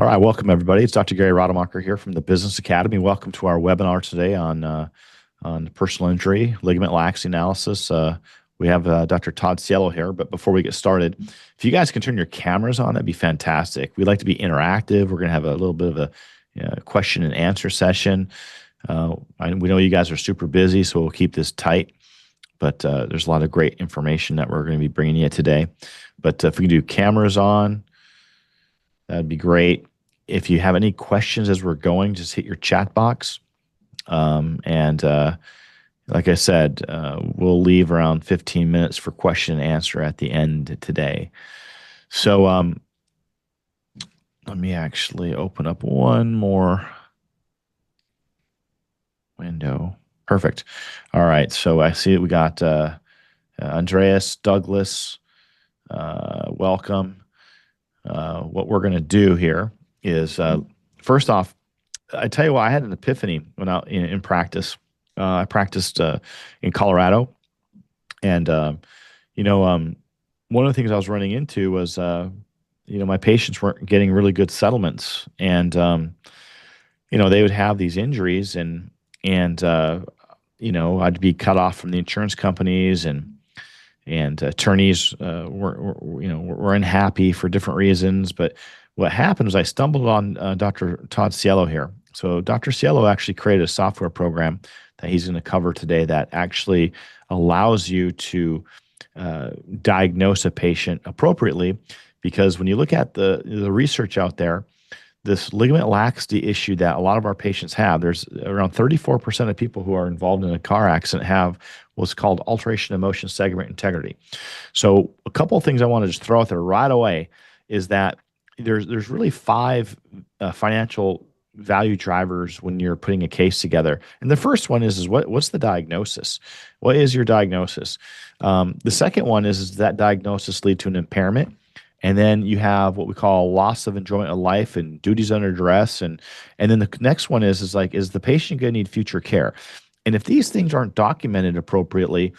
All right, welcome everybody. It's Dr. Gary Rademacher here from the Business Academy. Welcome to our webinar today on personal injury, ligament laxity analysis. We have Dr. Todd Cielo here, but before we get started, if you guys can turn your cameras on, that'd be fantastic. We'd like to be interactive. We're going to have a little bit of a question and answer session. We know you guys are super busy, so we'll keep this tight, but there's a lot of great information that we're going to be bringing you today. But if we can do cameras on, that'd be great. If you have any questions as we're going, just hit your chat box. Like I said, we'll leave around 15 minutes for question and answer at the end today. So let me actually open up one more window. Perfect. All right. So I see that we got Andreas, Douglas, welcome. What we're going to do here is first off, I tell you what, I had an epiphany when I in practice. I practiced in Colorado, and one of the things I was running into was my patients weren't getting really good settlements, and they would have these injuries, and I'd be cut off from the insurance companies, and attorneys were unhappy for different reasons. But what happened was I stumbled on Dr. Todd Cielo here. So Dr. Cielo actually created a software program that he's going to cover today that actually allows you to diagnose a patient appropriately. Because when you look at the research out there, this ligament laxity issue that a lot of our patients have, there's around 34% of people who are involved in a car accident have what's called alteration of motion segment integrity. So a couple of things I want to just throw out there right away is that there's really five financial value drivers when you're putting a case together. And the first one is what's the diagnosis? What is your diagnosis? The second one is does that diagnosis lead to an impairment? And then you have what we call loss of enjoyment of life and duties under duress. And then the next one is the patient going to need future care? And if these things aren't documented appropriately,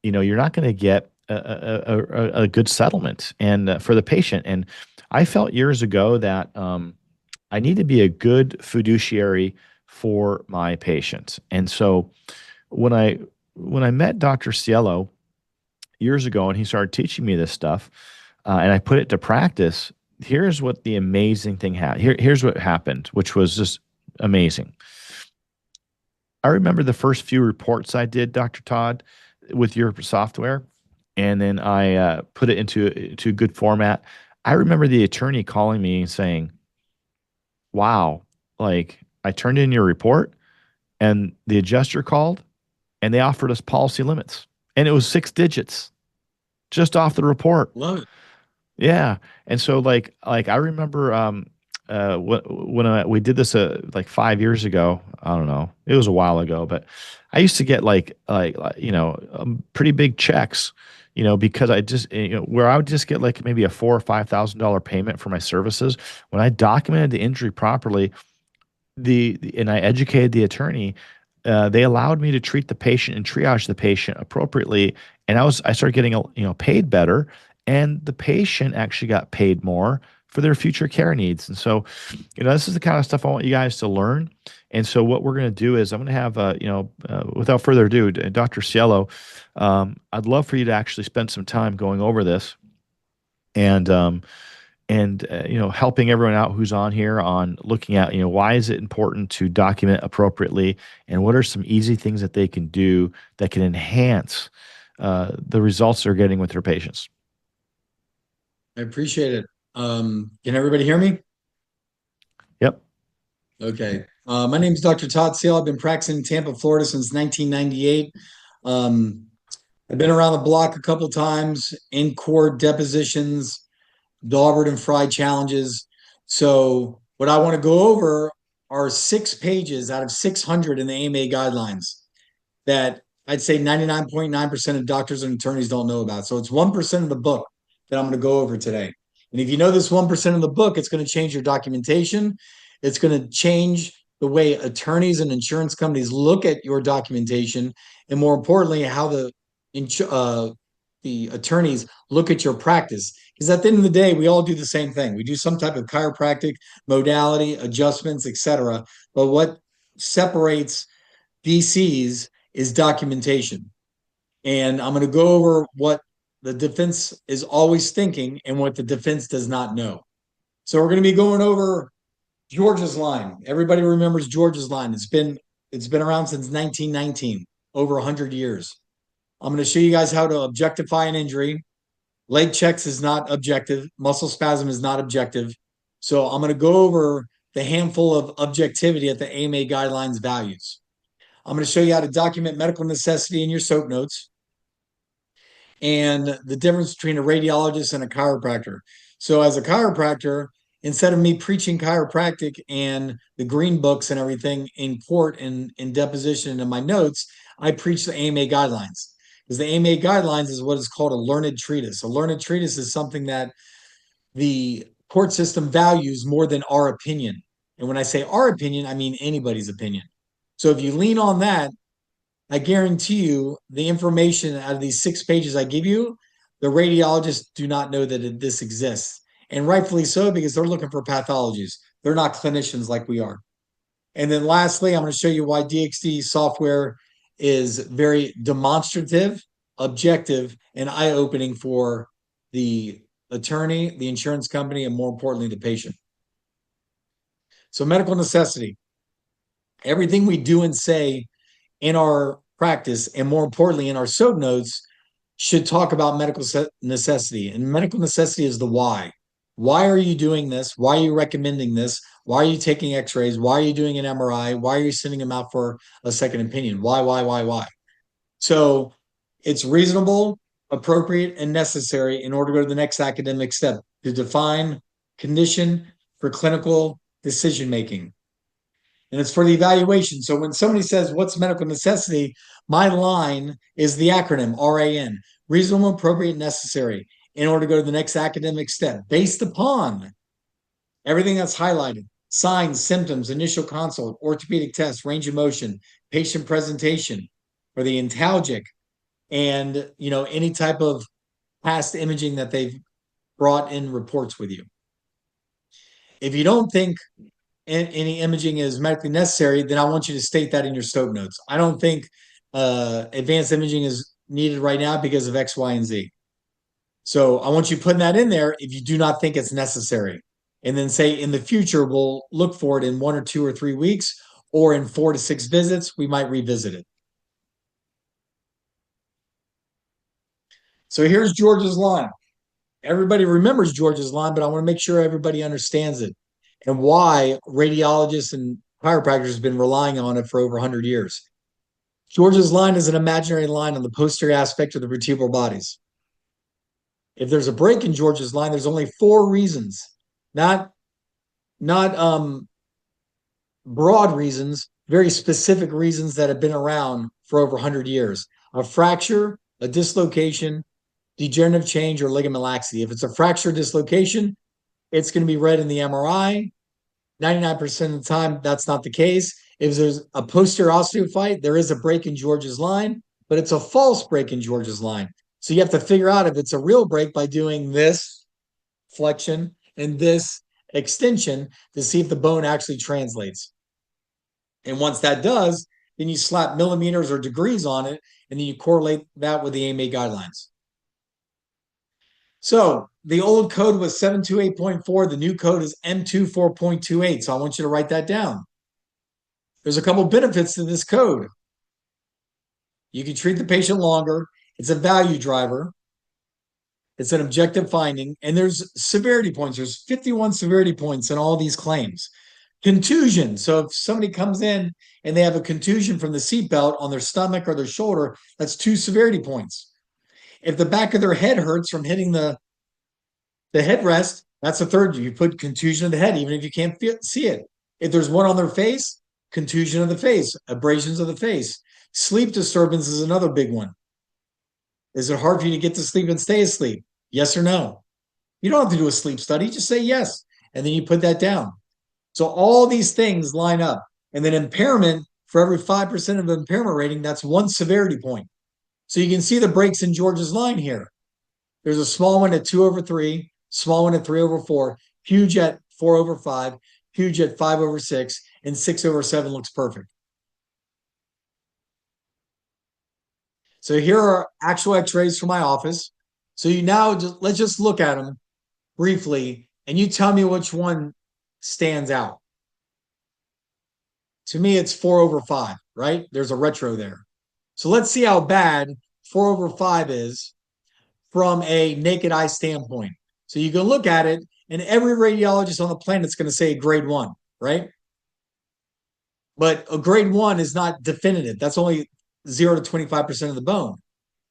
you're not going to get a good settlement and for the patient. And I felt years ago that I need to be a good fiduciary for my patient. And so when I met Dr. Cielo years ago and he started teaching me this stuff, and I put it to practice, here's what the amazing thing happened. Here's what happened, which was just amazing. I remember the first few reports I did, Dr. Todd, with your software, and then I put it into good format. I remember the attorney calling me and saying, wow, like I turned in your report and the adjuster called and they offered us policy limits and it was 6 digits just off the report. Love it. Yeah. And so like I remember when we did this like 5 years ago. I don't know, it was a while ago, but I used to get pretty big checks, because I just where I would just get like maybe a $4,000 or $5,000 payment for my services. When I documented the injury properly, and I educated the attorney, they allowed me to treat the patient and triage the patient appropriately, and I started getting paid better. And the patient actually got paid more for their future care needs. And so, this is the kind of stuff I want you guys to learn. And so what we're going to do is I'm going to have, without further ado, Dr. Cielo, I'd love for you to actually spend some time going over this and helping everyone out who's on here on looking at, why is it important to document appropriately and what are some easy things that they can do that can enhance the results they're getting with their patients. I appreciate it. Can everybody hear me? Yep. Okay. My name is Dr. Todd Cielo. I've been practicing in Tampa, Florida since 1998. I've been around the block a couple times in court depositions, Daubert and Frye challenges. So what I want to go over are 6 pages out of 600 in the AMA guidelines that I'd say 99.9% of doctors and attorneys don't know about. So it's 1% of the book that I'm going to go over today. And if you know this 1% of the book, it's going to change your documentation. It's going to change the way attorneys and insurance companies look at your documentation. And more importantly, how the the attorneys look at your practice, because at the end of the day, we all do the same thing. We do some type of chiropractic modality, adjustments, etc. But what separates DCs is documentation. And I'm going to go over what the defense is always thinking and what the defense does not know. So we're going to be going over George's line. Everybody remembers George's line. It's been around since 1919, over 100 years. I'm going to show you guys how to objectify an injury. Leg checks is not objective. Muscle spasm is not objective. So I'm going to go over the handful of objectivity at the AMA guidelines values. I'm going to show you how to document medical necessity in your SOAP notes and the difference between a radiologist and a chiropractor. So as a chiropractor, instead of me preaching chiropractic and the green books and everything in court and in deposition and in my notes, I preach the AMA guidelines. Because the AMA guidelines is what is called a learned treatise. A learned treatise is something that the court system values more than our opinion. And when I say our opinion, I mean anybody's opinion. So if you lean on that, I guarantee you the information out of these 6 pages I give you, the radiologists do not know that this exists. And rightfully so, because they're looking for pathologies. They're not clinicians like we are. And then lastly, I'm going to show you why DXD software is very demonstrative, objective, and eye-opening for the attorney, the insurance company, and more importantly, the patient. So medical necessity. Everything we do and say in our practice, and more importantly, in our SOAP notes, should talk about medical necessity. And medical necessity is the why. Why are you doing this? Why are you recommending this? Why are you taking x-rays? Why are you doing an MRI? Why are you sending them out for a second opinion? Why? So it's reasonable, appropriate, and necessary in order to go to the next academic step to define condition for clinical decision-making. And it's for the evaluation. So when somebody says, what's medical necessity? My line is the acronym RAN, reasonable, appropriate, necessary, in order to go to the next academic step based upon everything that's highlighted: signs, symptoms, initial consult, orthopedic test, range of motion, patient presentation, or the antalgic, and any type of past imaging that they've brought in reports with you. If you don't think any imaging is medically necessary, then I want you to state that in your SOAP notes. I don't think advanced imaging is needed right now because of X, Y, and Z. So I want you putting that in there if you do not think it's necessary. And then say in the future, we'll look for it in 1 or 2 or 3 weeks, or in 4 to 6 visits, we might revisit it. So here's George's line. Everybody remembers George's line, but I want to make sure everybody understands it and why radiologists and chiropractors have been relying on it for over 100 years. George's line is an imaginary line on the posterior aspect of the vertebral bodies. If there's a break in George's line, there's only 4 reasons, not broad reasons, very specific reasons that have been around for over 100 years. A fracture, a dislocation, degenerative change, or ligament laxity. If it's a fracture dislocation, it's going to be read in the MRI. 99% of the time, that's not the case. If there's a posterior osteophyte, there is a break in George's line, but it's a false break in George's line. So you have to figure out if it's a real break by doing this flexion and this extension to see if the bone actually translates. And once that does, then you slap millimeters or degrees on it, and then you correlate that with the AMA guidelines. So the old code was 728.4. The new code is M24.28. So I want you to write that down. There's a couple benefits to this code. You can treat the patient longer. It's a value driver. It's an objective finding. And there's severity points. There's 51 severity points in all these claims. Contusion. So if somebody comes in and they have a contusion from the seatbelt on their stomach or their shoulder, that's 2 severity points. If the back of their head hurts from hitting the headrest, that's a 3rd. You put contusion of the head, even if you can't see it. If there's one on their face, contusion of the face, abrasions of the face. Sleep disturbance is another big one. Is it hard for you to get to sleep and stay asleep? Yes or no? You don't have to do a sleep study. Just say yes. And then you put that down. So all these things line up. And then impairment, for every 5% of impairment rating, that's 1 severity point. So you can see the breaks in George's line here. There's a small one at 2/3, small one at 3/4, huge at 4/5, huge at 5/6, and 6/7 looks perfect. So here are actual x-rays from my office. So let's just look at them briefly, and you tell me which one stands out. To me, it's 4/5, right? There's a retro there. So let's see how bad 4/5 is from a naked eye standpoint. So you can look at it, and every radiologist on the planet is going to say grade 1, right? But a grade 1 is not definitive. That's only 0 to 25% of the bone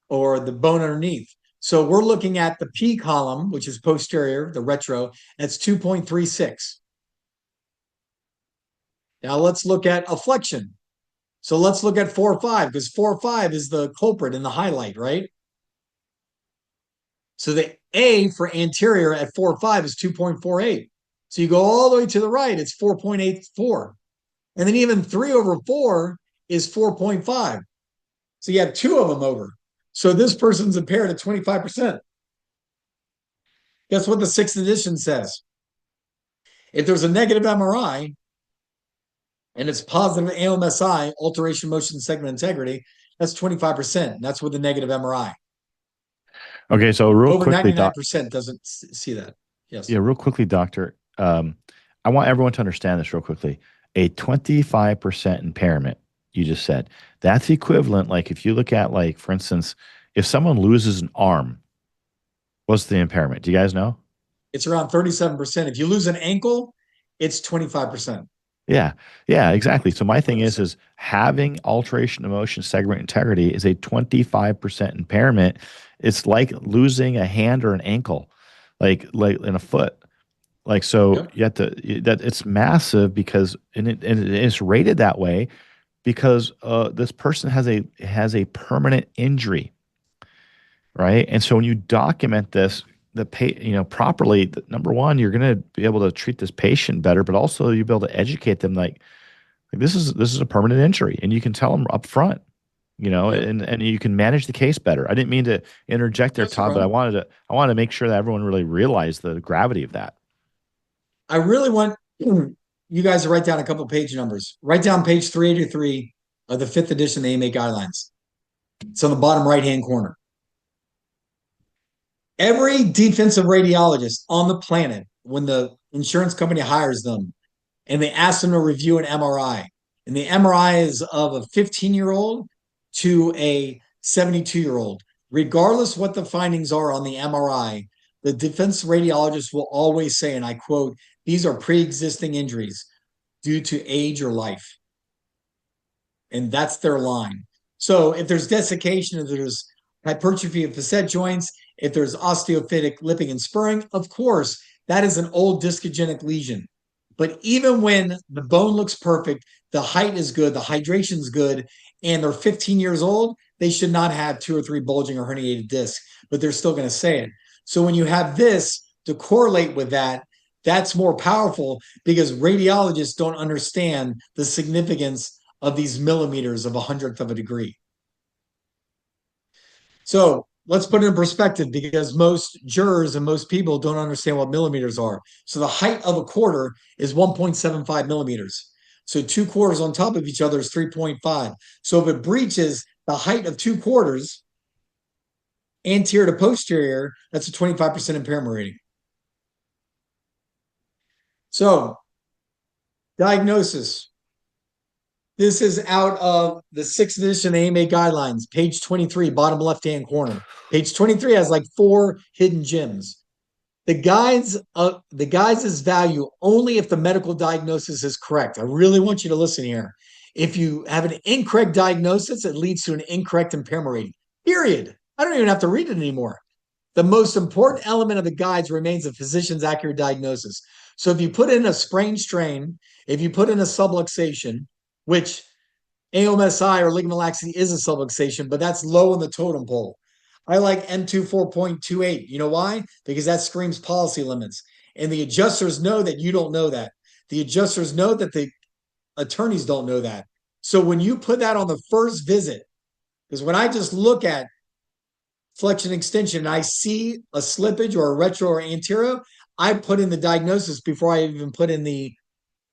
or the bone underneath. So we're looking at the P column, which is posterior, the retro, that's 2.36. Now let's look at a flexion. So let's look at 4/5 because 4/5 is the culprit in the highlight, right? So the A for anterior at 4/5 is 2.48. So you go all the way to the right, it's 4.84. And then even 3/4 is 4.5. So you have two of them over. So this person's impaired at 25%. Guess what the sixth edition says? If there's a negative MRI and it's positive ALMSI, alteration motion segment integrity, that's 25%. That's with the negative MRI. Okay, so real Over quickly, 99% doesn't see that. Yes. real quickly, doctor. I want everyone to understand this real quickly. A 25% impairment, you just said, that's equivalent. Like if you look at, like, for instance, if someone loses an arm, what's the impairment? Do you guys know? It's around 37%. If you lose an ankle, it's 25%. Yeah, yeah, exactly. So my thing is having alteration of motion segment integrity is a 25% impairment. It's like losing a hand or an ankle, like in a foot. Like, so Yep. you have to, that it's massive because, and it's rated that way because this person has a permanent injury, right? And so when you document this, properly, number one, you're going to be able to treat this patient better, but also you'll be able to educate them like this is a permanent injury, and you can tell them up front, Yep. and you can manage the case better. I didn't mean to interject there, That's no Todd, but I problem. wanted to make sure that everyone really realized the gravity of that. I really want you guys to write down a couple page numbers. Write down page 383 of the fifth edition of the AMA guidelines. It's on the bottom right-hand corner. Every defensive radiologist on the planet, when the insurance company hires them and they ask them to review an MRI, and the MRI is of a 15-year-old to a 72-year-old, regardless what the findings are on the MRI, the defense radiologist will always say, and I quote, these are pre-existing injuries due to age or life. And that's their line. So if there's desiccation, if there's hypertrophy of facet joints, if there's osteophytic lipping and spurring, of course, that is an old discogenic lesion. But even when the bone looks perfect, the height is good, the hydration is good, and they're 15 years old, they should not have 2 or 3 bulging or herniated discs, but they're still going to say it. So when you have this to correlate with that, that's more powerful because radiologists don't understand the significance of these millimeters of a hundredth of a degree. So let's put it in perspective because most jurors and most people don't understand what millimeters are. So the height of a quarter is 1.75 millimeters. So 2 quarters on top of each other is 3.5. So if it breaches the height of 2 quarters, anterior to posterior, that's a 25% impairment rating. So diagnosis. This is out of the 6th edition AMA guidelines, page 23, bottom left-hand corner. Page 23 has like 4 hidden gems. The guides is value only if the medical diagnosis is correct. I really want you to listen here. If you have an incorrect diagnosis, it leads to an incorrect impairment rating. Period. I don't even have to read it anymore. The most important element of the guides remains a physician's accurate diagnosis. So if you put in a sprain strain, if you put in a subluxation, which AOMSI or ligament laxity is a subluxation, but that's low in the totem pole. I like M2 4.28. You know why? Because that screams policy limits. And the adjusters know that you don't know that. The adjusters know that the attorneys don't know that. So when you put that on the first visit, Because when I just look at flexion extension and I see a slippage or a retro or anterior, I put in the diagnosis before I even put in the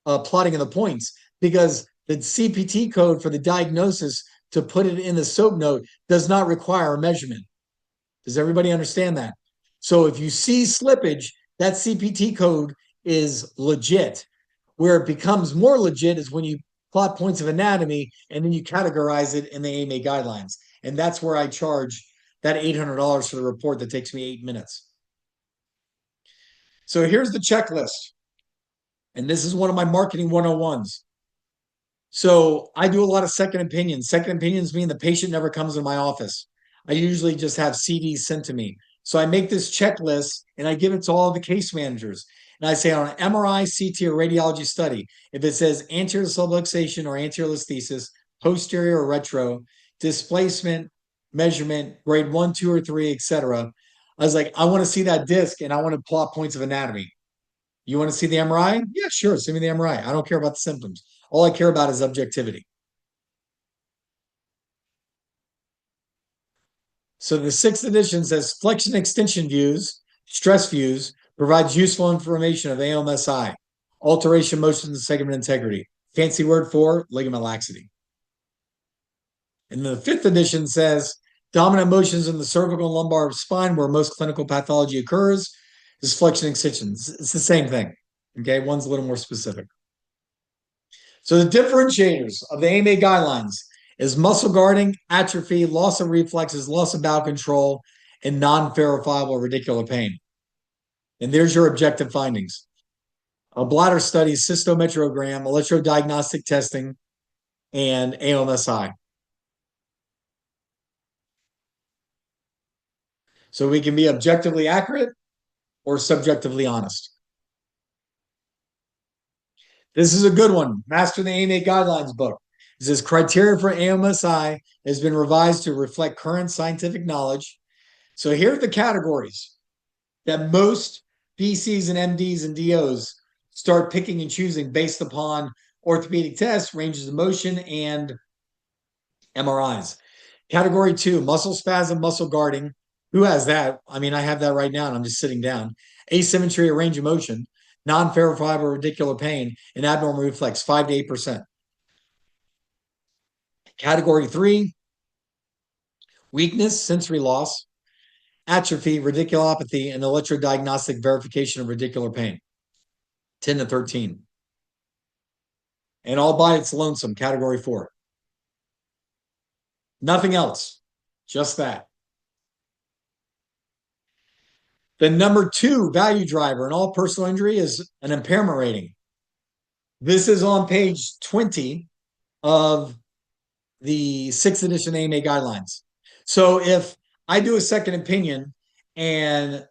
plotting of the points, because the CPT code for the diagnosis to put it in the SOAP note does not require a measurement. Does everybody understand that? So if you see slippage, that CPT code is legit. Where it becomes more legit is when you plot points of anatomy and then you categorize it in the AMA guidelines. And that's where I charge that $800 for the report that takes me 8 minutes. So here's the checklist. And this is one of my marketing 101s. So I do a lot of second opinions. Second opinions mean the patient never comes to my office. I usually just have CDs sent to me. So I make this checklist and I give it to all the case managers. And I say on an MRI, CT, or radiology study, if it says anterior subluxation or anterior listhesis, posterior or retro, displacement, measurement, grade 1, 2, or 3, etc. I was like, I want to see that disc and I want to plot points of anatomy. You want to see the MRI? Yeah, sure. Send me the MRI. I don't care about the symptoms. All I care about is objectivity. So the 6th edition says flexion extension views, stress views, provides useful information of AOMSI, alteration, motion, and segment integrity. Fancy word for ligament laxity. And the 5th edition says dominant motions in the cervical and lumbar spine where most clinical pathology occurs is flexion extension. It's the same thing. Okay, one's a little more specific. So the differentiators of the AMA guidelines is muscle guarding, atrophy, loss of reflexes, loss of bowel control, and non-verifiable radicular pain. And there's your objective findings. A bladder study, cystometrogram, electrodiagnostic testing, and AOMSI. So we can be objectively accurate or subjectively honest. This is a good one. Master the AMA Guidelines book. It says criteria for AOMSI has been revised to reflect current scientific knowledge. So here are the categories that most PCs and MDs and DOs start picking and choosing based upon orthopedic tests, ranges of motion, and MRIs. Category 2, muscle spasm, muscle guarding. Who has that? I mean, I have that right now and I'm just sitting down. Asymmetry or range of motion, non-verifiable radicular pain, and abnormal reflex, 5 to 8%. Category 3, weakness, sensory loss, atrophy, radiculopathy, and electrodiagnostic verification of radicular pain, 10 to 13. And all by its lonesome, category 4. Nothing else, just that. The number 2 value driver in all personal injury is an impairment rating. This is on page 20 of the 6th edition AMA guidelines. So if I do a second opinion and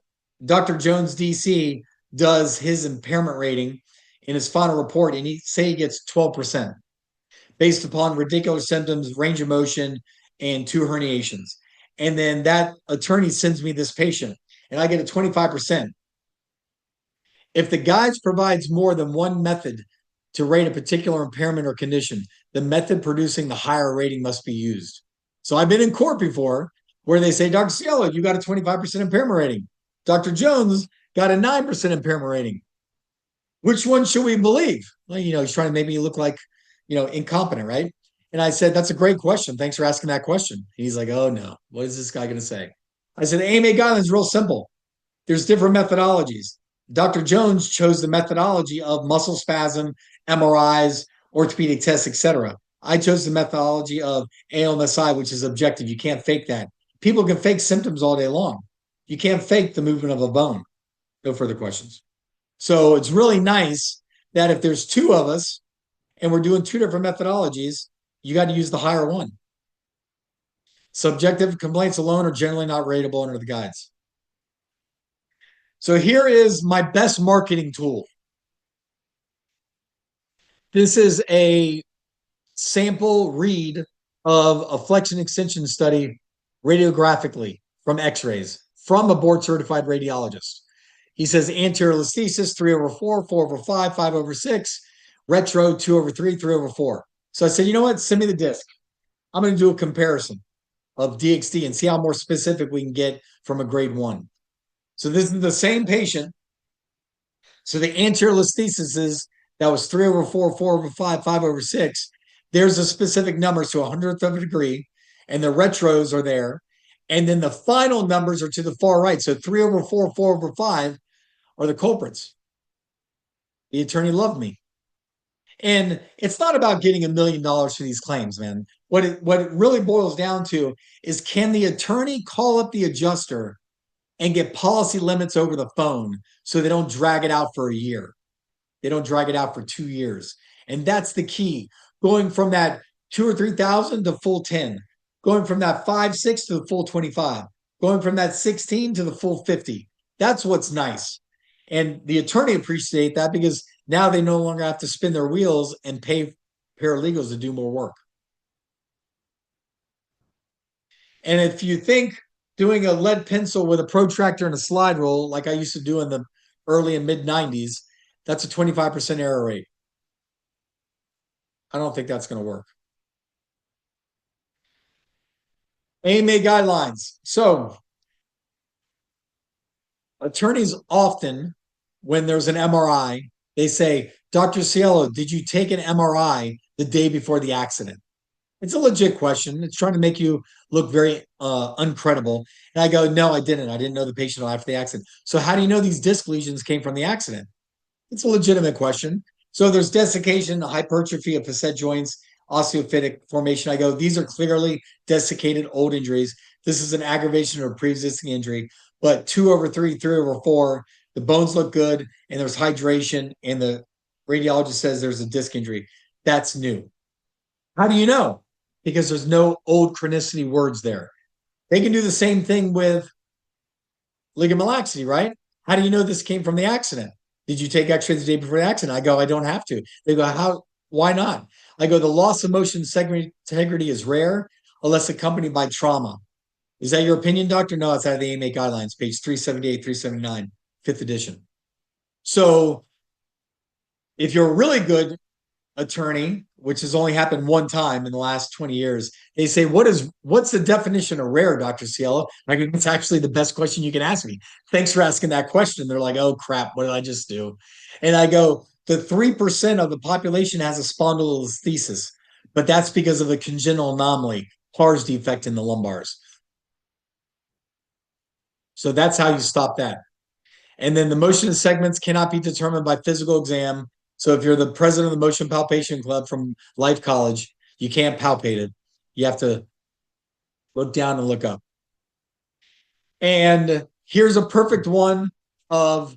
Dr. Jones, DC, does his impairment rating in his final report, and he gets 12% based upon radicular symptoms, range of motion, and 2 herniations. And then that attorney sends me this patient, and I get a 25%. If the guides provides more than one method to rate a particular impairment or condition, the method producing the higher rating must be used. So I've been in court before where they say, Dr. Cielo, you got a 25% impairment rating. Dr. Jones got a 9% impairment rating. Which one should we believe? Well, he's trying to make me look like, incompetent, right? And I said, that's a great question. Thanks for asking that question. And he's like, oh no, what is this guy going to say? I said, AMA guidelines is real simple. There's different methodologies. Dr. Jones chose the methodology of muscle spasm, MRIs, orthopedic tests, etc. I chose the methodology of AOMSI, which is objective. You can't fake that. People can fake symptoms all day long. You can't fake the movement of a bone. No further questions. So it's really nice that if there's 2 of us and we're doing 2 different methodologies, you got to use the higher one. Subjective complaints alone are generally not rateable under the guides. So here is my best marketing tool. This is a sample read of a flexion extension study radiographically from x-rays from a board certified radiologist. He says anterior listhesis 3/4, 4/5, 5/6, retro 2/3, 3/4. So I said, you know what? Send me the disc. I'm going to do a comparison. of DXD and see how more specific we can get from a grade 1. So this is the same patient. So the anterior listhesis is that was 3/4, 4/5, 5/6. There's a specific number, so 100th of a degree, and the retros are there. And then the final numbers are to the far right. So 3/4, 4/5 are the culprits. The attorney loved me. And it's not about getting $1 million for these claims, man. What it really boils down to is, can the attorney call up the adjuster and get policy limits over the phone so they don't drag it out for a year? They don't drag it out for 2 years. And that's the key. Going from that 2 or 3,000 to full 10, going from that 5, 6 to the full 25, going from that 16 to the full 50. That's what's nice. And the attorney appreciate that because now they no longer have to spin their wheels and pay paralegals to do more work. And if you think doing a lead pencil with a protractor and a slide rule, like I used to do in the early and mid 90s, that's a 25% error rate. I don't think that's going to work. AMA guidelines. So attorneys often, when there's an MRI, they say, Dr. Cielo, did you take an MRI the day before the accident? It's a legit question. It's trying to make you look very uncredible. And I go, no, I didn't. I didn't know the patient after the accident. So how do you know these disc lesions came from the accident? It's a legitimate question. So there's desiccation, hypertrophy of facet joints, osteophytic formation. I go, these are clearly desiccated old injuries. This is an aggravation of a pre-existing injury. But 2/3, 3/4, the bones look good, and there's hydration, and the radiologist says there's a disc injury. That's new. How do you know? Because there's no old chronicity words there. They can do the same thing with ligament laxity, right? How do you know this came from the accident? Did you take x-rays the day before the accident? I go, I don't have to. They go, how? Why not? I go, the loss of motion integrity is rare unless accompanied by trauma. Is that your opinion, doctor? No, it's out of the AMA guidelines, page 378, 379, 5th edition. So if you're a really good attorney, which has only happened one time in the last 20 years, they say, what's the definition of rare, Dr. Cielo? I go, it's actually the best question you can ask me. Thanks for asking that question. They're like, oh crap, what did I just do? And I go, the 3% of the population has a spondylolisthesis, but that's because of a congenital anomaly, Pars defect in the lumbars. So that's how you stop that. And then the motion of segments cannot be determined by physical exam. So if you're the president of the Motion Palpation Club from Life College, you can't palpate it. You have to look down and look up. And here's a perfect one of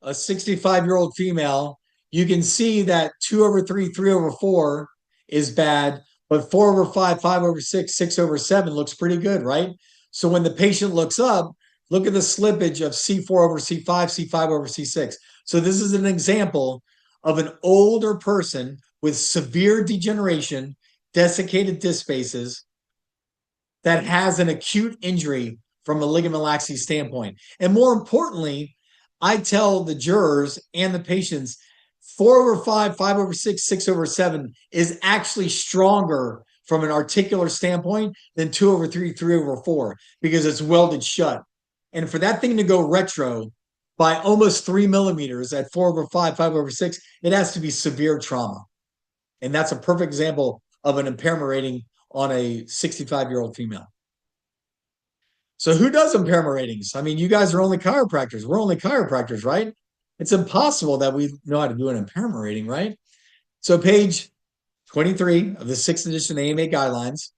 a 65-year-old female. You can see that 2/3, 3/4 is bad, but 4/5, 5/6, 6/7 looks pretty good, right? So when the patient looks up, look at the slippage of C4/C5, C5/C6. So this is an example of an older person with severe degeneration, desiccated disc spaces, that has an acute injury from a ligament laxity standpoint. And more importantly, I tell the jurors and the patients 4/5, 5/6, 6/7 is actually stronger from an articular standpoint than 2/3, 3/4 because it's welded shut. And for that thing to go retro by almost 3 millimeters at 4/5, 5/6, it has to be severe trauma. And that's a perfect example of an impairment rating on a 65-year-old female. So who does impairment ratings? I mean, you guys are only chiropractors. We're only chiropractors, right? It's impossible that we know how to do an impairment rating, right? So page 23 of the 6th edition AMA guidelines.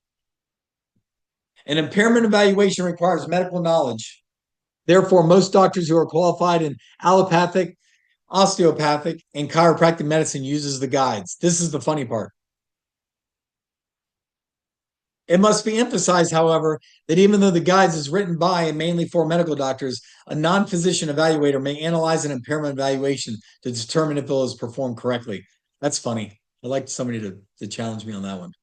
An impairment evaluation requires medical knowledge. Therefore, most doctors who are qualified in allopathic, osteopathic, and chiropractic medicine uses the guides. This is the funny part. It must be emphasized, however, that even though the guides is written by and mainly for medical doctors, a non-physician evaluator may analyze an impairment evaluation to determine if it was performed correctly. That's funny. I'd like somebody to challenge me on that one.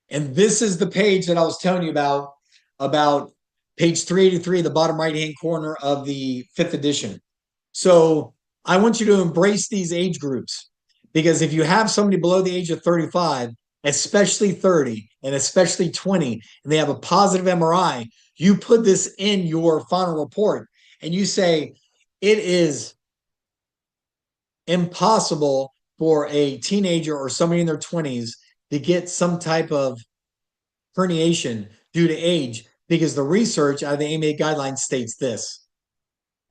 And this is the page that I was telling you about page 383, the bottom right-hand corner of the 5th edition. So I want you to embrace these age groups, because if you have somebody below the age of 35, especially 30 and especially 20, and they have a positive MRI, you put this in your final report and you say it is impossible for a teenager or somebody in their 20s to get some type of herniation due to age because the research out of the AMA guidelines states this.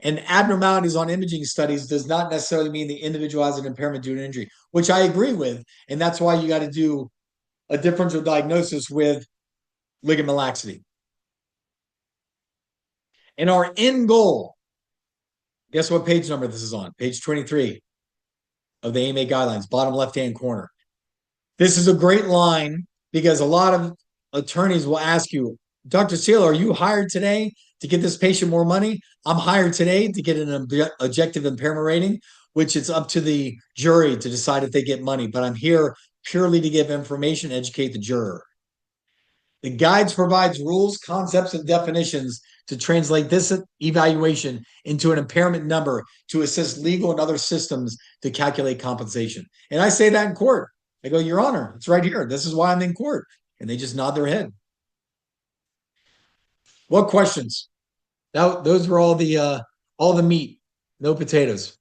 And abnormalities on imaging studies does not necessarily mean the individual has an impairment due to injury, which I agree with. And that's why you got to do a differential diagnosis with ligament laxity. And our end goal, guess what page number this is on? Page 23 of the AMA guidelines, bottom left-hand corner. This is a great line because a lot of attorneys will ask you, Dr. Cielo, are you hired today to get this patient more money? I'm hired today to get an objective impairment rating, which it's up to the jury to decide if they get money. But I'm here purely to give information, educate the juror. The guides provides rules, concepts, and definitions to translate this evaluation into an impairment number to assist legal and other systems to calculate compensation. And I say that in court. I go, Your Honor, it's right here. This is why I'm in court. And they just nod their head. What questions? Those were all the meat, no potatoes.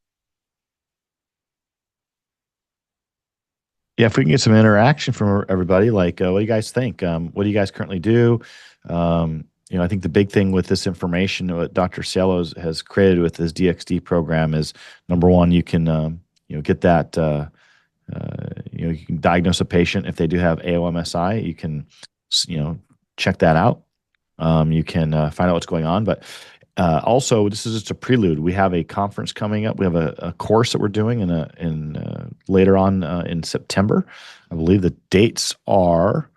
Yeah, if we can get some interaction from everybody, like what do you guys think? What do you guys currently do? I think the big thing with this information, what Dr. Cielo has created with his DXD program is number one, you can get that. You can diagnose a patient if they do have AOMSI. You can check that out. You can find out what's going on, but also, this is just a prelude. We have a conference coming up. We have a course that we're doing later on in September. I believe the dates are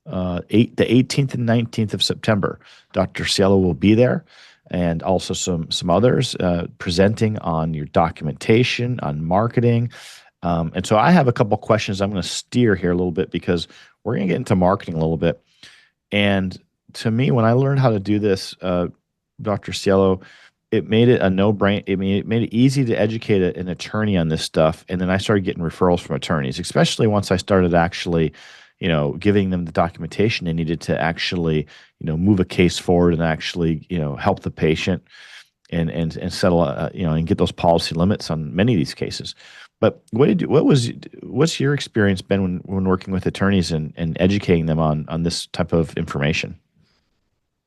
the 18th and 19th of September. Dr. Cielo will be there, and also some others presenting on your documentation, on marketing. And so I have a couple questions I'm going to steer here a little bit because we're going to get into marketing a little bit. And to me, when I learned how to do this, Dr. Cielo, it made it a no-brainer. It made it easy to educate an attorney on this stuff. And then I started getting referrals from attorneys, especially once I started actually, giving them the documentation they needed to actually, move a case forward and actually, help the patient and settle, and get those policy limits on many of these cases. But what's your experience been when working with attorneys and educating them on this type of information?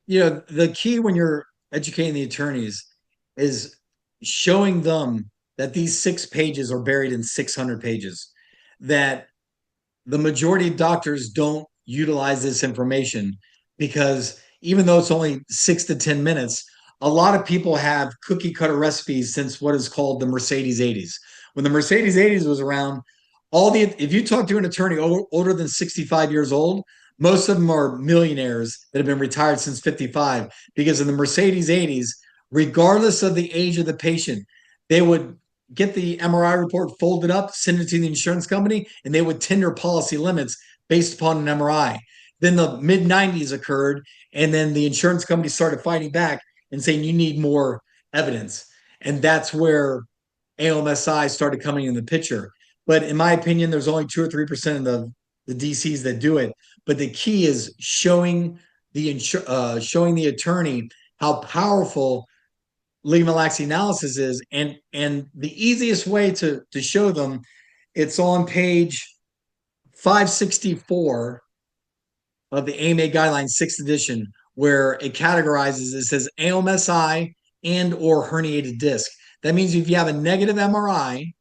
The key when you're educating the attorneys is showing them that these 6 pages are buried in 600 pages, that the majority of doctors don't utilize this information because even though it's only 6 to 10 minutes, a lot of people have cookie cutter recipes since what is called the Mercedes 80s. When the Mercedes 80s was around, if you talk to an attorney older than 65 years old, most of them are millionaires that have been retired since 55 because in the Mercedes 80s, regardless of the age of the patient, they would get the MRI report folded up, send it to the insurance company, and they would tender policy limits based upon an MRI. Then the mid 90s occurred, and then the insurance company started fighting back and saying, you need more evidence. And that's where AOMSI started coming in the picture. But in my opinion, there's only 2 or 3% of the DCs that do it. But the key is showing the attorney how powerful ligament laxity analysis is, and the easiest way to show them, it's on page 564 of the AMA Guidelines 6th edition, where it categorizes. It says AOMSI and or herniated disc. That means if you have a negative MRI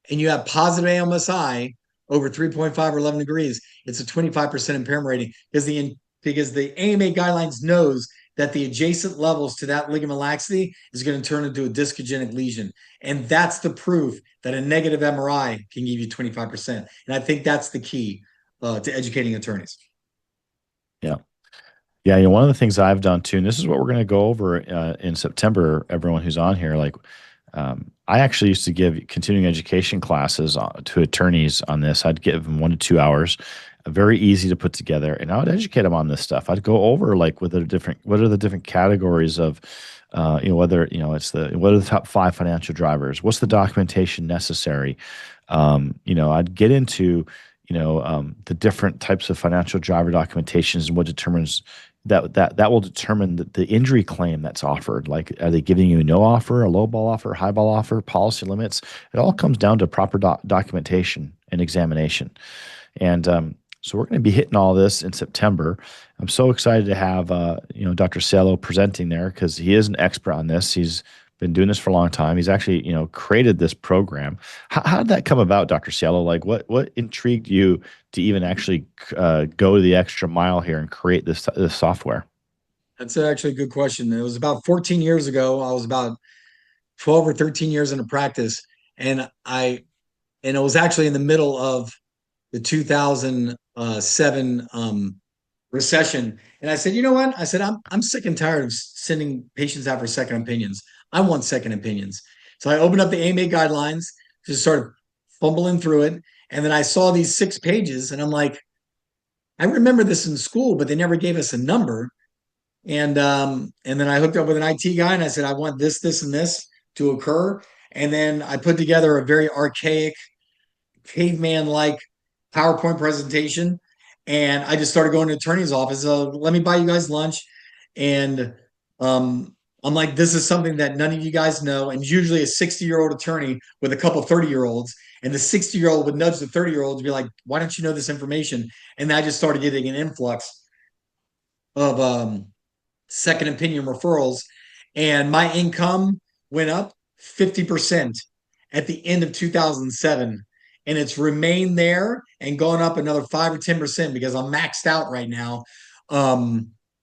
and you have positive AOMSI over 3.5 or 11 degrees, it's a 25% impairment rating because the AMA guidelines knows that the adjacent levels to that ligament laxity is going to turn into a discogenic lesion. And that's the proof that a negative MRI can give you 25%. And I think that's the key to educating attorneys. Yeah. Yeah, one of the things I've done too, and this is what we're going to go over in September, everyone who's on here, I actually used to give continuing education classes to attorneys on this. I'd give them 1 to 2 hours, very easy to put together, and I would educate them on this stuff. I'd go over what are the different categories of, what are the top 5 financial drivers? What's the documentation necessary? I'd get into, the different types of financial driver documentations and what determines that will determine the injury claim that's offered. Like, are they giving you no offer, a low ball offer, high ball offer, policy limits? It all comes down to proper documentation and examination. And so we're going to be hitting all this in September. I'm so excited to have Dr. Cielo presenting there because he is an expert on this. He's been doing this for a long time. He's actually created this program. How did that come about, Dr. Cielo? Like, what intrigued you to even actually go the extra mile here and create this software? That's actually a good question. It was about 14 years ago. I was about 12 or 13 years into practice, and it was actually in the middle of the 2007 recession. And I said, you know what? I said, I'm sick and tired of sending patients out for second opinions. I want second opinions. So I opened up the AMA guidelines, just started fumbling through it. And then I saw these 6 pages, and I'm like, I remember this in school, but they never gave us a number. And then I hooked up with an IT guy, and I said, I want this, this, and this to occur. And then I put together a very archaic, caveman-like PowerPoint presentation, and I just started going to attorney's office. Let me buy you guys lunch, and I'm like, this is something that none of you guys know. And usually a 60-year-old attorney with a couple 30-year-olds, and the 60-year-old would nudge the 30-year-old to be like, why don't you know this information? And I just started getting an influx of second opinion referrals, and my income went up 50% at the end of 2007, and it's remained there and gone up another 5 or 10% because I'm maxed out right now,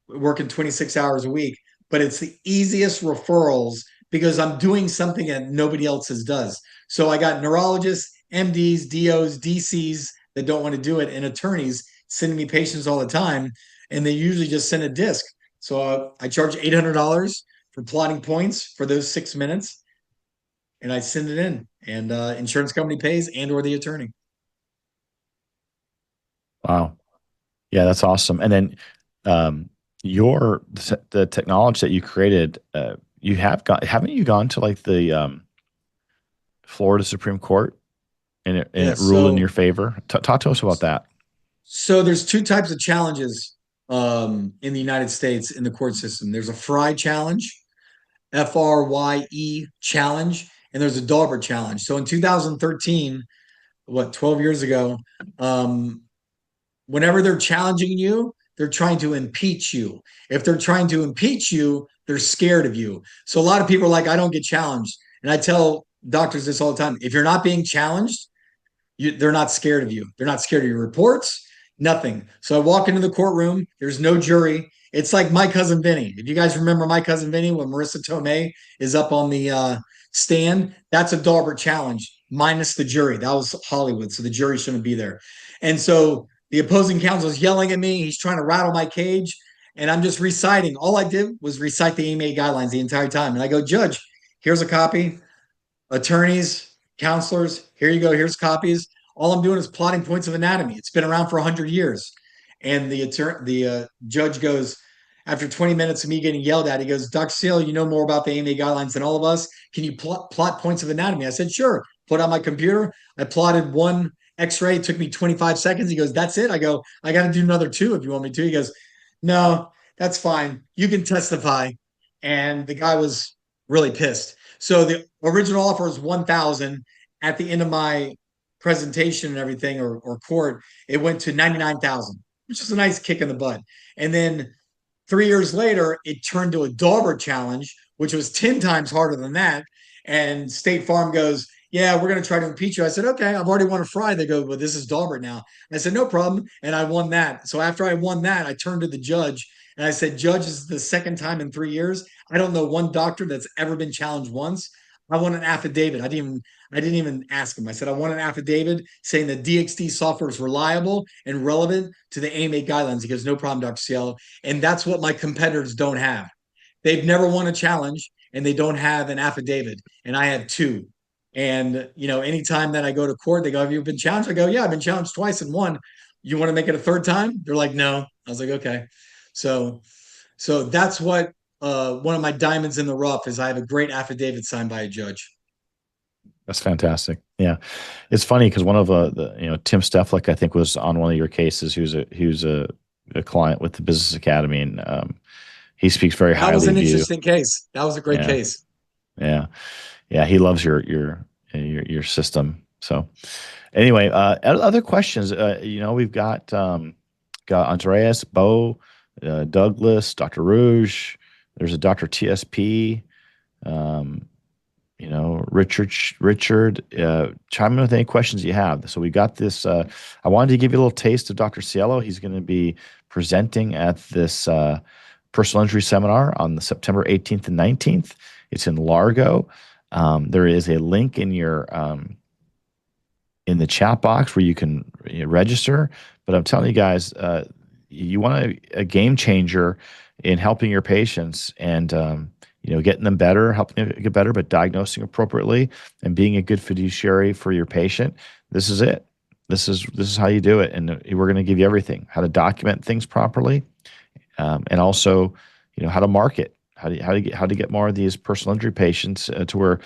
working 26 hours a week. But it's the easiest referrals because I'm doing something that nobody else does. So I got neurologists, MDs, DOs, DCs that don't want to do it, and attorneys sending me patients all the time, and they usually just send a disc. So I charge $800 for plotting points for those 6 minutes, and I send it in, and insurance company pays and/or the attorney. Wow. Yeah, that's awesome. And then um, the technology that you created, you haven't you gone to like the Florida Supreme Court and Yeah. it ruled in So your favor? Talk to us about that. so there's two types of challenges in the United States in the court system. There's a Fry challenge, FRYE challenge, and there's a Dauber challenge. So in 2013, 12 years ago, um, whenever they're challenging you, they're trying to impeach you. If they're trying to impeach you, they're scared of you. So a lot of people are like, I don't get challenged. And I tell doctors this all the time. If you're not being challenged, they're not scared of you. They're not scared of your reports, nothing. So I walk into the courtroom, there's no jury. It's like My Cousin Vinny. If you guys remember My Cousin Vinny, when Marissa Tomei is up on the stand, that's a Daubert challenge, minus the jury. That was Hollywood, so the jury shouldn't be there. And so the opposing counsel is yelling at me. He's trying to rattle my cage, and I'm just reciting. All I did was recite the AMA guidelines the entire time. And I go, Judge, here's a copy. Attorneys, counselors, here you go. Here's copies. All I'm doing is plotting points of anatomy. It's been around for 100 years. And the judge goes, after 20 minutes of me getting yelled at, he goes, Dr. Seal, you know more about the AMA guidelines than all of us. Can you plot points of anatomy? I said, sure. Put on my computer. I plotted one x-ray. It took me 25 seconds. He goes, that's it? I go, I got to do another two if you want me to. He goes, no, that's fine. You can testify. And the guy was really pissed. So the original offer is 1,000. At the end of my presentation and everything, or court, it went to 99,000, which is a nice kick in the butt. And then 3 years later, it turned to a Dauber challenge, which was 10 times harder than that. And State Farm goes, yeah, we're going to try to impeach you. I said, okay, I've already won a Fry. They go, well, this is Dauber now. I said, no problem. And I won that. So after I won that, I turned to the judge and I said, Judge, this is the second time in 3 years. I don't know one doctor that's ever been challenged once. I want an affidavit. I didn't even ask him. I said, I want an affidavit saying that DXD software is reliable and relevant to the AMA guidelines. He goes, no problem, Dr. Cielo. And that's what my competitors don't have. They've never won a challenge and they don't have an affidavit. And I have two. And, anytime that I go to court, they go, have you been challenged? I go, yeah, I've been challenged twice and won. You want to make it a third time? They're like, no. I was like, okay. So, so that's what one of my diamonds in the rough is. I have a great affidavit signed by a judge. That's fantastic. Yeah, it's funny because one of Tim Steflik, I think, was on one of your cases. He was a client with the Business Academy, and he speaks very That was highly an of you. interesting case. That was a great Yeah, case. yeah, yeah. He loves your system. So anyway, other questions. We've got Andreas, Bo, Douglas, Dr. Rouge. There's a Dr. TSP. Um, Richard, chime in with any questions you have. So we got this. I wanted to give you a little taste of Dr. Cielo. He's going to be presenting at this personal injury seminar on the September 18th and 19th. It's in Largo. There is a link in the chat box where you can register. But I'm telling you guys, you want a game changer in helping your patients and getting them better, helping them get better, but diagnosing appropriately and being a good fiduciary for your patient. This is it. This is how you do it, and we're going to give you everything: how to document things properly, and also, how to market, how to get more of these personal injury patients to where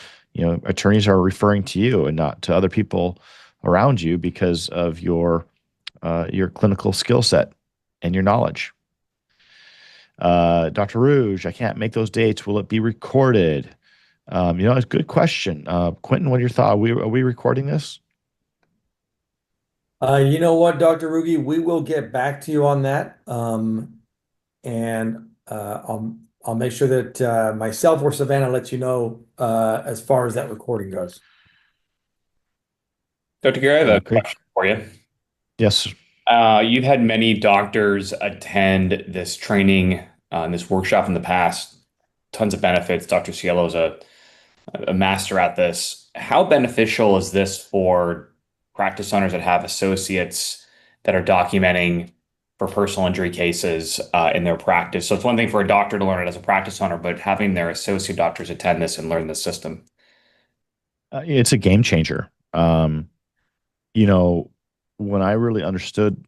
attorneys are referring to you and not to other people around you because of your clinical skill set and your knowledge. Dr. Rouge, I can't make those dates. Will it be recorded? It's a good question. Quentin, what are your thoughts? Are we recording this? You know what, Dr. Rugi, we will get back to you on that. And I'll make sure that myself or Savannah lets you know as far as that recording goes. Dr. Gary, I have a Great. question for you. Yes. You've had many doctors attend this training and this workshop in the past. Tons of benefits. Dr. Cielo is a master at this. How beneficial is this for practice owners that have associates that are documenting for personal injury cases in their practice? So it's one thing for a doctor to learn it as a practice owner, but having their associate doctors attend this and learn the system. It's a game changer. You know, when I really understood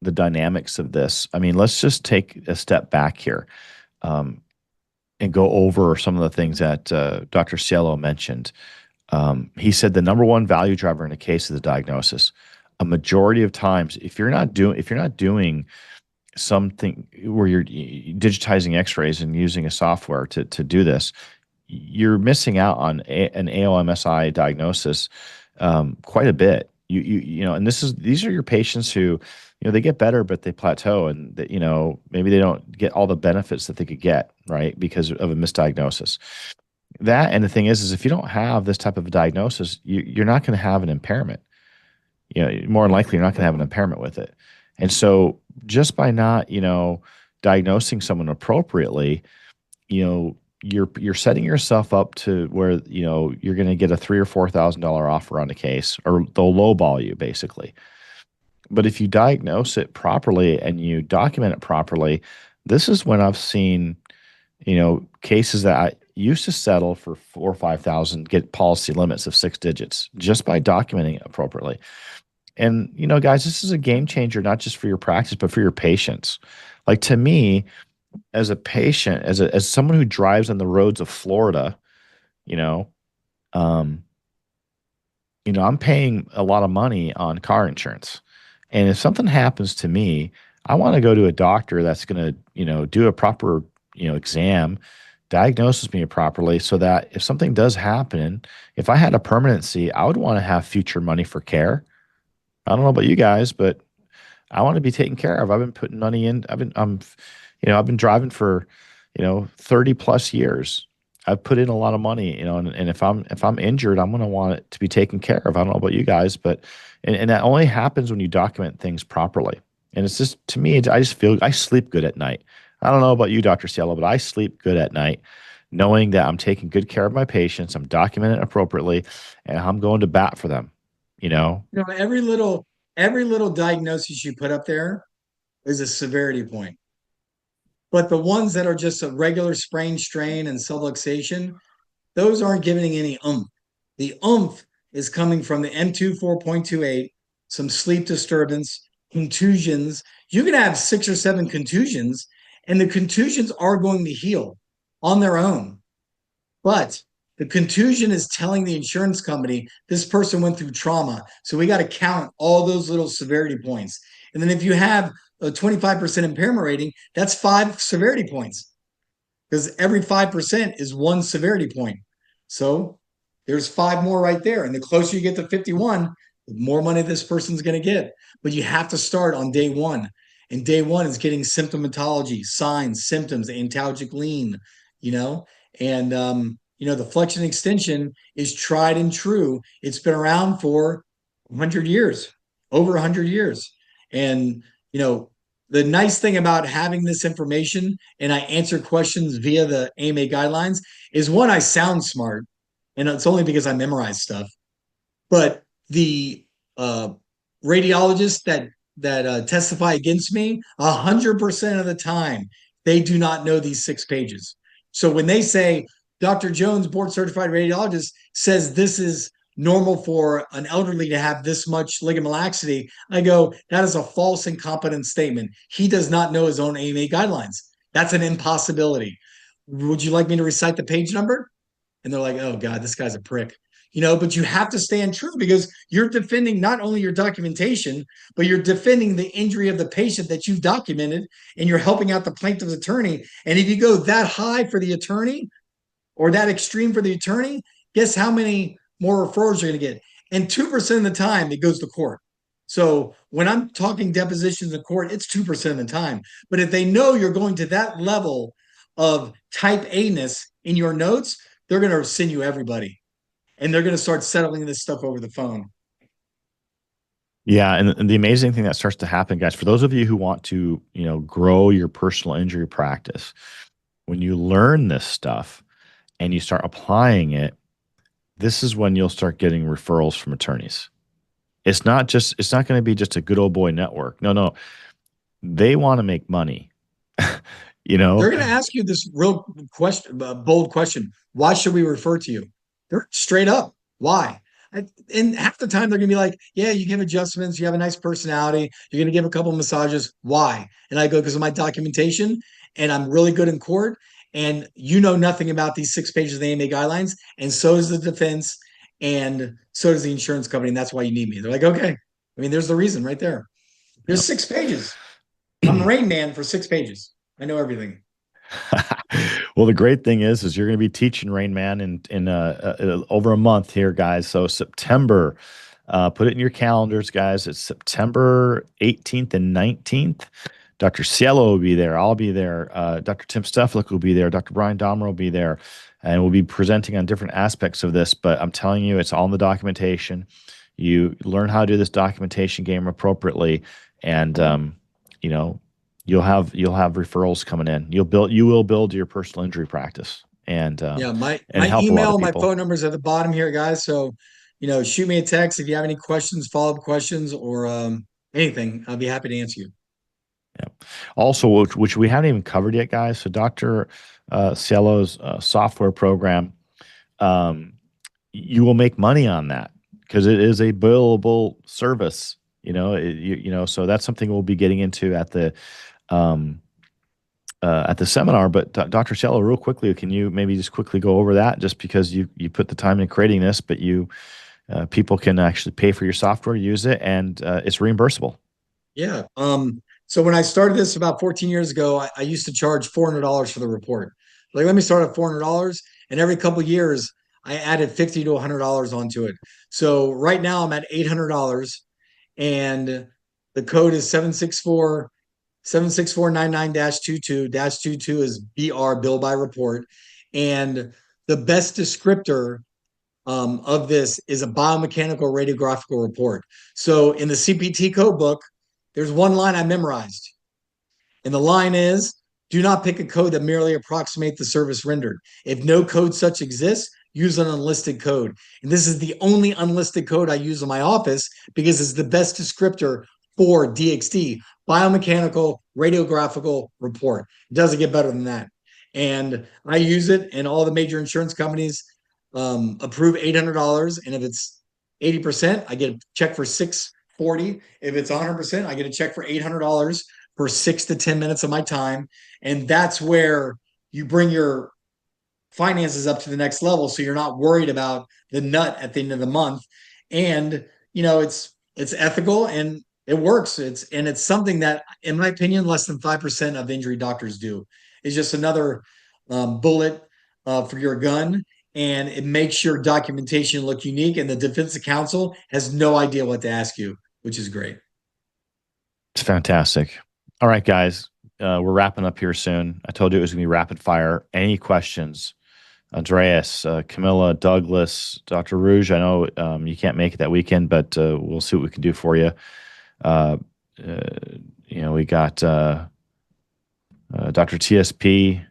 the dynamics of this, I mean, let's just take a step back here, um, and go over some of the things that Dr. Cielo mentioned. He said the number one value driver in a case is the diagnosis. A majority of times, if you're not doing something where you're digitizing X-rays and using a software to do this, you're missing out on an AOMSI diagnosis quite a bit. And these are your patients who, they get better, but they plateau, and that, maybe they don't get all the benefits that they could get, right, because of a misdiagnosis. That, and the thing is if you don't have this type of a diagnosis, you're not going to have an impairment. More than likely, you're not going to have an impairment with it. And so, just by not, diagnosing someone appropriately, you're setting yourself up to where you're going to get a $3,000 or $4,000 offer on a case, or they'll lowball you basically. But if you diagnose it properly and you document it properly, this is when I've seen cases that I used to settle for 4 or 5,000 get policy limits of 6 digits just by documenting it appropriately. And guys, this is a game changer not just for your practice but for your patients. Like, to me, as a patient, as someone who drives on the roads of Florida, you know, um, I'm paying a lot of money on car insurance, and if something happens to me, I want to go to a doctor that's going to, do a proper, exam, diagnoses me properly, so that if something does happen, if I had a permanency, I would want to have future money for care. I don't know about you guys, but I want to be taken care of. I've been putting money in. I've been driving for, 30 plus years. I've put in a lot of money, and if I'm injured, I'm going to want it to be taken care of. I don't know about you guys, but, and that only happens when you document things properly. And it's just, to me, I just feel I sleep good at night. I don't know about you, Dr. Cielo, but I sleep good at night knowing that I'm taking good care of my patients, I'm documenting it appropriately, and I'm going to bat for them, you know? Every little diagnosis you put up there is a severity point. But the ones that are just a regular sprain, strain, and subluxation, those aren't giving any oomph. The oomph is coming from the M2 4.28, some sleep disturbance, contusions. You can have 6 or 7 contusions, and the contusions are going to heal on their own. But The contusion is telling the insurance company this person went through trauma. So we got to count all those little severity points. And then if you have a 25% impairment rating, that's 5 severity points, because every 5% is 1 severity point. So there's 5 more right there. And the closer you get to 51, the more money this person's going to get. But you have to start on day 1. And day 1 is getting symptomatology, signs, symptoms, antalgic lean, you know, and, the flexion extension is tried and true. It's been around for 100 years, over 100 years. And, the nice thing about having this information and I answer questions via the AMA guidelines is, one, I sound smart, and it's only because I memorize stuff. But the radiologists that testify against me, 100% of the time, they do not know these 6 pages. So when they say Dr. Jones, board certified radiologist, says this is normal for an elderly to have this much ligament laxity, I go, that is a false, incompetent statement. He does not know his own AMA guidelines. That's an impossibility. Would you like me to recite the page number? And they're like, oh God, this guy's a prick. But you have to stand true, because you're defending not only your documentation, but you're defending the injury of the patient that you've documented, and you're helping out the plaintiff's attorney. And if you go that high for the attorney or that extreme for the attorney, guess how many more referrals you're going to get? And 2% of the time it goes to court. So when I'm talking depositions in court, it's 2% of the time. But if they know you're going to that level of type A-ness in your notes, they're going to send you everybody. And they're going to start settling this stuff over the phone. Yeah, and the amazing thing that starts to happen, guys, for those of you who want to, grow your personal injury practice, when you learn this stuff and you start applying it, this is when you'll start getting referrals from attorneys. It's not going to be just a good old boy network. No. They want to make money. They're going to ask you this real question, bold question. Why should we refer to you? They're straight up. Why? And half the time they're going to be like, yeah, you give adjustments. You have a nice personality. You're going to give a couple of massages. Why? And I go, because of my documentation, and I'm really good in court. And you know nothing about these 6 pages of the AMA guidelines. And so does the defense. And so does the insurance company. And that's why you need me. They're like, okay. There's the reason right there. There's 6 pages. I'm Rain Man for 6 pages. I know everything. Well, the great thing is you're going to be teaching Rain Man in over a month here, guys. So September, put it in your calendars, guys. It's September 18th and 19th. Dr. Cielo will be there. I'll be there. Dr. Tim Steflik will be there. Dr. Brian Domer will be there. And we'll be presenting on different aspects of this. But I'm telling you, it's all in the documentation. You learn how to do this documentation game appropriately, and you'll have referrals coming in. You will build your personal injury practice, and my help email, my people. phone number is at the bottom here, guys. So shoot me a text if you have any questions, follow-up questions, or anything. I'll be happy to answer you. Yeah. Also, which we haven't even covered yet, guys. So Dr. Cielo's software program, you will make money on that because it is a billable service. So that's something we'll be getting into at the seminar. But Dr. Cielo, real quickly, can you maybe just quickly go over that? Just because you put the time in creating this, but people can actually pay for your software, use it, and it's reimbursable. Yeah. So when I started this about 14 years ago, I used to charge $400 for the report. Like, let me start at $400, and every couple of years I added $50 to $100 onto it. So right now I'm at $800, and the code is 76499-22. -22 is BR, bill by report, and the best descriptor of this is a biomechanical radiographical report. So in the CPT code book, there's one line I memorized. And the line is, do not pick a code that merely approximates the service rendered. If no code such exists, use an unlisted code. And this is the only unlisted code I use in my office because it's the best descriptor for DXD, biomechanical radiographical report. It doesn't get better than that. And I use it, and all the major insurance companies approve $800. And if it's 80%, I get a check for $640. If it's 100%, I get a check for $800 for 6 to 10 minutes of my time. And that's where you bring your finances up to the next level. So you're not worried about the nut at the end of the month. And, it's ethical and it works. It's something that, in my opinion, less than 5% of injury doctors do. It's just another bullet for your gun, and it makes your documentation look unique. And the defense counsel has no idea what to ask you, which is great. It's fantastic. All right, guys, we're wrapping up here soon. I told you it was going to be rapid fire. Any questions? Andreas, Camilla, Douglas, Dr. Rouge. I know you can't make it that weekend, but we'll see what we can do for you. We got Dr. TSP,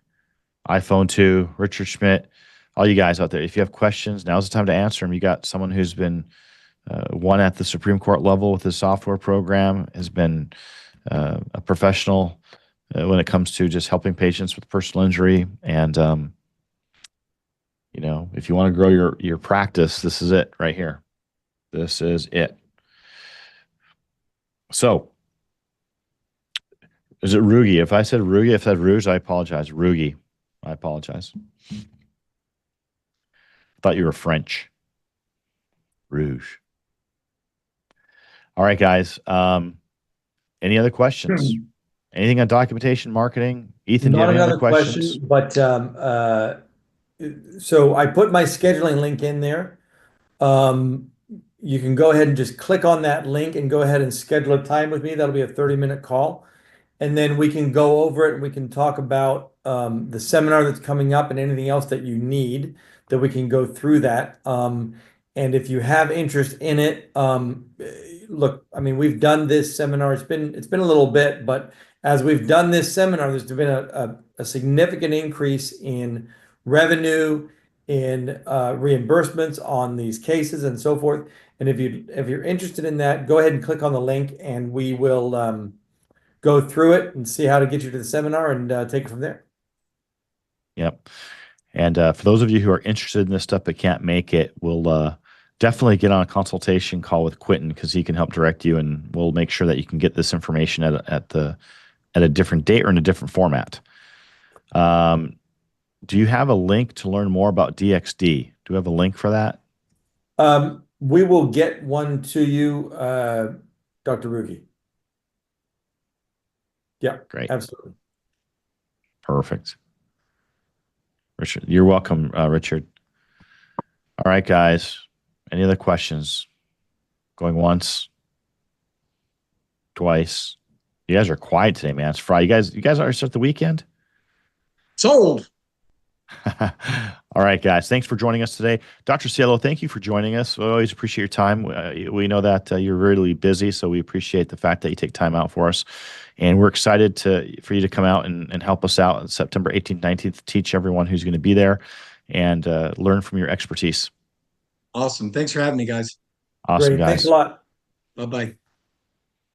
iPhone 2, Richard Schmidt, all you guys out there. If you have questions, now's the time to answer them. You got someone who's been one at the Supreme Court level with his software program, has been a professional when it comes to just helping patients with personal injury. And, if you want to grow your practice, this is it right here. This is it. So, is it Rugi? If I said Rugi, if I said Rouge, I apologize. Rugi. I apologize. Thought you were French. Rouge. All right, guys. Any other questions? Anything on documentation, marketing? Ethan, do you Not have any another other questions? question, but so I put my scheduling link in there. You can go ahead and just click on that link and go ahead and schedule a time with me. That'll be a 30-minute call. And then we can go over it and we can talk about the seminar that's coming up and anything else that you need, that we can go through that. And if you have interest in it, look, I mean, we've done this seminar. It's been a little bit, but as we've done this seminar, there's been a significant increase in revenue, in reimbursements on these cases and so forth. And if you're interested in that, go ahead and click on the link and we will go through it and see how to get you to the seminar and take it from there. Yep. And for those of you who are interested in this stuff but can't make it, we'll definitely get on a consultation call with Quentin because he can help direct you, and we'll make sure that you can get this information at a different date or in a different format. Do you have a link to learn more about DXD? Do we have a link for that? We will get one to you, Dr. Rugi. Yeah, Great. absolutely. Perfect. Richard, you're welcome, Richard. All right, guys. Any other questions? Going once, twice. You guys are quiet today, man. It's Friday. You guys already start the weekend? Sold. All right, guys. Thanks for joining us today. Dr. Cielo, thank you for joining us. We always appreciate your time. We know that you're really busy, so we appreciate the fact that you take time out for us. And we're excited for you to come out and help us out on September 18th, 19th, teach everyone who's going to be there and learn from your expertise. Awesome. Thanks for having me, guys. Awesome, Great. guys. Thanks a lot. Bye-bye.